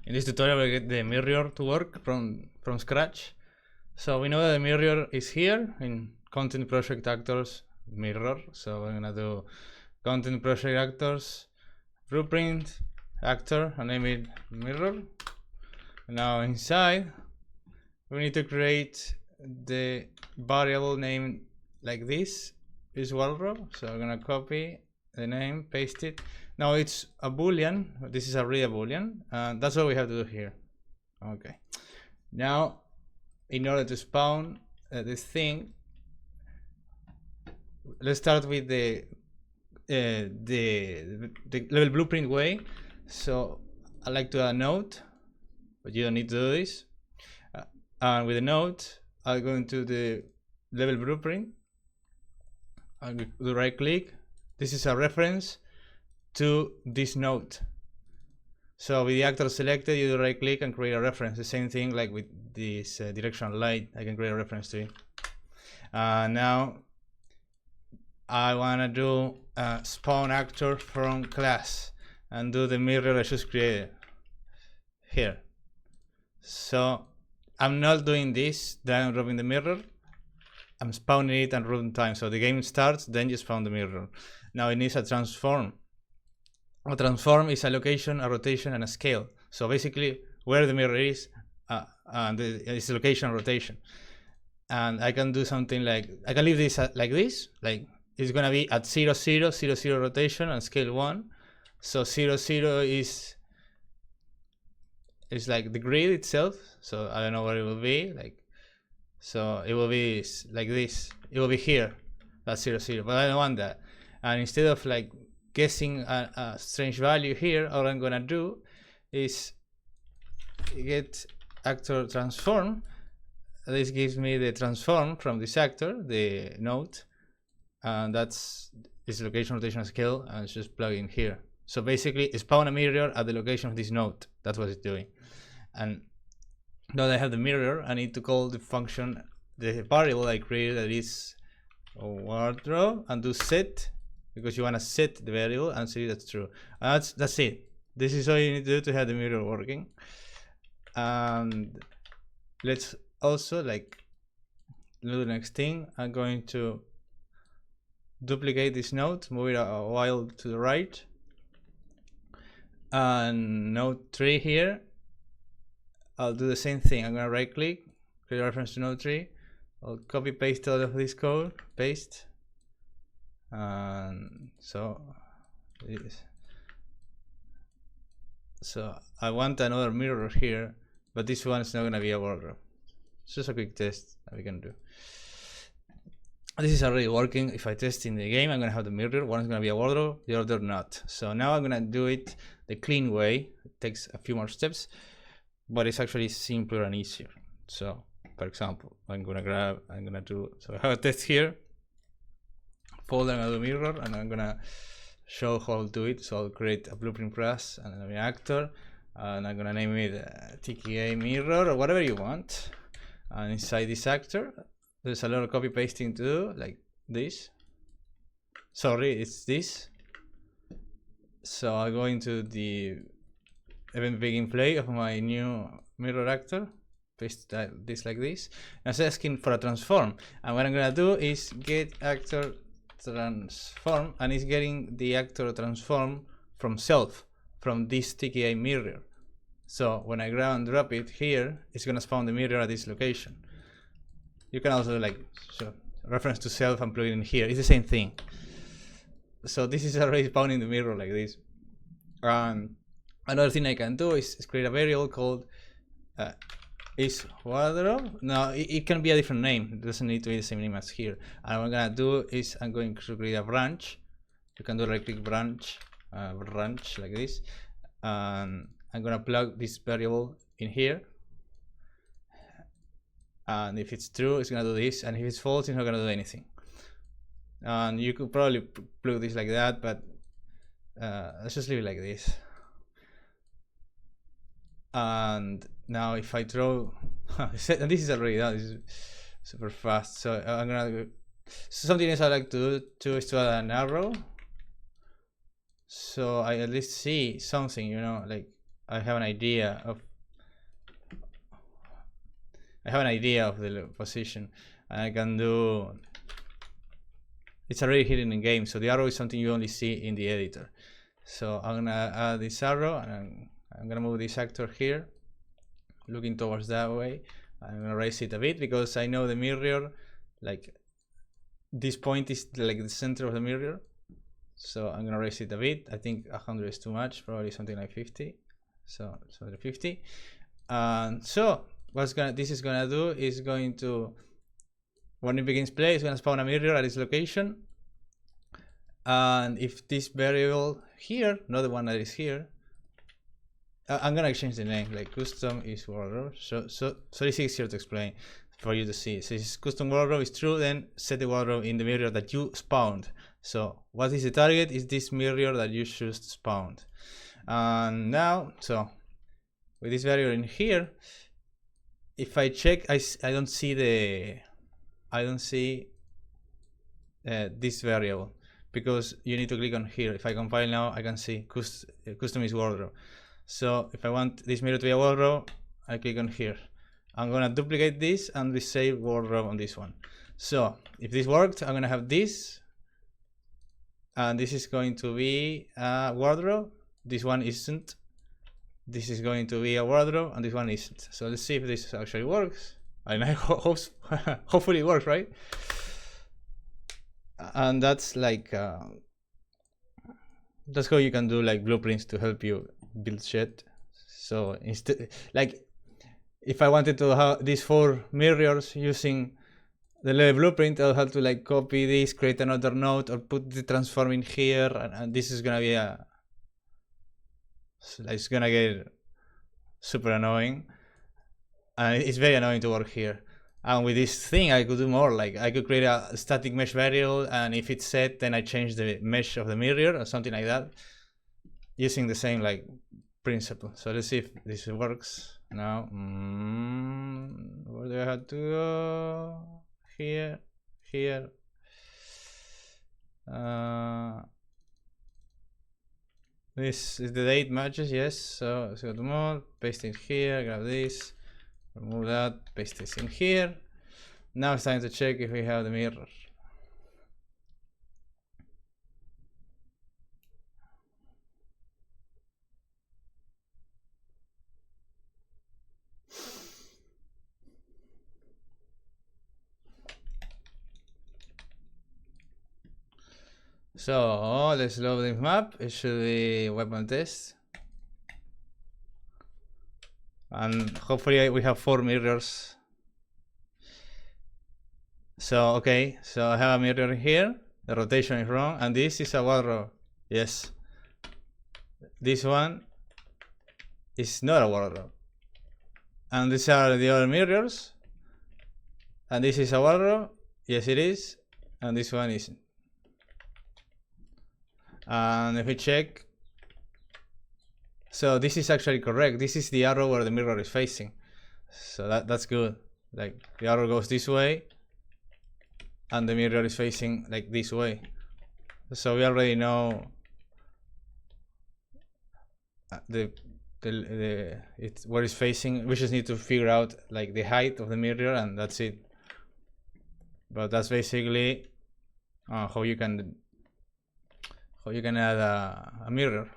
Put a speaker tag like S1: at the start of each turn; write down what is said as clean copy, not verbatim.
S1: In this tutorial, we get the mirror to work from scratch. So we know that the mirror is here in content project actors mirror. So we're gonna do content project actors blueprint actor and name it mirror. Now inside, we need to create the variable name like this is wardrobe. So we're gonna copy the name, paste it. Now it's a boolean. This is already a boolean, and that's what we have to do here. Okay. Now, in order to spawn this thing, let's start with the level blueprint way. So I like to add a node, but you don't need to do this. And with a node, I'll go into the level blueprint. I'll do right click. This is a reference to this node. So with the actor selected, you do right click and create a reference. The same thing like with this directional light, I can create a reference to it. Now I wanna do spawn actor from class and do the mirror I just created here. So I'm not doing this, drag and dropping the mirror. I'm spawning it and runtime. So the game starts, then you spawn the mirror. Now it needs a transform. A transform is a location, a rotation, and a scale. So basically, where the mirror is, and its location, rotation. And I can do something like, I can leave this like this, like it's gonna be at 0, 0, 0, 0 rotation and scale 1. So 0, 0 is like the grid itself. So I don't know where it will be, like, so it will be like this. It will be here, that's 0, 0, but I don't want that. And instead of like guessing a strange value here, all I'm gonna do is get actor transform. This gives me the transform from this actor, the node, and that's its location, rotation, scale, and it's just plug in here. So basically, spawn a mirror at the location of this node. That's what it's doing. And now that I have the mirror, I need to call the function, the variable I created, that is wardrobe, and do set, because you want to set the variable and see that's true. And that's it. This is all you need to do to have the mirror working. And let's also like do the next thing. I'm going to duplicate this node, move it a while to the right, and node 3 here. I'll do the same thing. I'm gonna right click, create a reference to node 3. I'll copy paste all of this code, paste. And so I want another mirror here, but this one is not gonna be a wardrobe. It's just a quick test that we can do. This is already working. If I test in the game, I'm gonna have the mirror. One is gonna be a wardrobe, the other not. So now I'm gonna do it the clean way. It takes a few more steps, but it's actually simpler and easier. So for example, I'm gonna do, so I have a test here. Folder, I'm gonna do mirror, and I'm gonna show how I'll do it. So I'll create a blueprint class and an actor, and I'm gonna name it TKA mirror or whatever you want. And inside this actor, there's a lot of copy pasting to do, like this. Sorry, it's this. So I'll go into the event begin play of my new mirror actor, paste this like this. And it's asking for a transform. And what I'm gonna do is get actor transform, and it's getting the actor transform from self, from this TKA mirror. So when I grab and drop it here, it's gonna spawn the mirror at this location. You can also like reference to self and plug it in here. It's the same thing. So this is already spawning the mirror like this. Another thing I can do is create a variable called is wardrobe. Now it can be a different name. It doesn't need to be the same name as here. And what I'm gonna do is I'm going to create a branch. You can do right click branch, branch like this, and I'm gonna plug this variable in here. And if it's true, it's gonna do this, and if it's false, it's not gonna do anything. And you could probably plug this like that, but let's just leave it like this. And now if I throw, and this is already done, this is super fast. So I'm gonna, something else I like to do too is to add an arrow. So I at least see something, you know, like I have an idea of the position, and I can do. It's already hidden in game, so the arrow is something you only see in the editor. So I'm gonna add this arrow, and I'm gonna move this actor here, looking towards that way. I'm gonna raise it a bit because I know the mirror, like this point is like the center of the mirror. So I'm gonna raise it a bit. I think 100 is too much, probably something like 50. So 50. And so this is gonna do is going to, when it begins play, it's gonna spawn a mirror at its location. And if this variable here, not the one that is here, I'm gonna change the name, like custom is wardrobe. So it's easier to explain for you to see. So if custom wardrobe is true, then set the wardrobe in the mirror that you spawned. So what is the target? Is this mirror that you just spawned. And now, so with this variable in here, if I check, I don't see this variable, because you need to click on here. If I compile now, I can see custom is wardrobe. So if I want this mirror to be a wardrobe, I click on here. I'm gonna duplicate this and disable wardrobe on this one. So if this worked, I'm gonna have this, and this is going to be a wardrobe. This one isn't. This is going to be a wardrobe, and this one isn't. So let's see if this actually works. And I hope hopefully it works, right? And that's like that's how you can do like blueprints to help you build shit. So instead, like if I wanted to have these 4 mirrors using the level blueprint, I'll have to like copy this, create another node, or put the transform in here, and this is gonna be it's gonna get super annoying, and it's very annoying to work here. And with this thing, I could do more. Like I could create a static mesh variable, and if it's set, then I change the mesh of the mirror or something like that, using the same like principle. So let's see if this works now. Where do I have to go? Here. This is the date matches, yes. So let's go to more, paste it here, grab this, remove that, paste this in here. Now it's time to check if we have the mirror. So let's load this map. It should be weapon test. And hopefully we have 4 mirrors. So okay, so I have a mirror here. The rotation is wrong, and this is a wardrobe. Yes. This one is not a wardrobe. And these are the other mirrors. And this is a wardrobe. Yes, it is. And this one isn't. And if we check, so this is actually correct. This is the arrow where the mirror is facing. So that's good. Like the arrow goes this way, and the mirror is facing like this way. So we already know it's where it's facing. We just need to figure out like the height of the mirror, and that's it. But that's basically how you can add a mirror.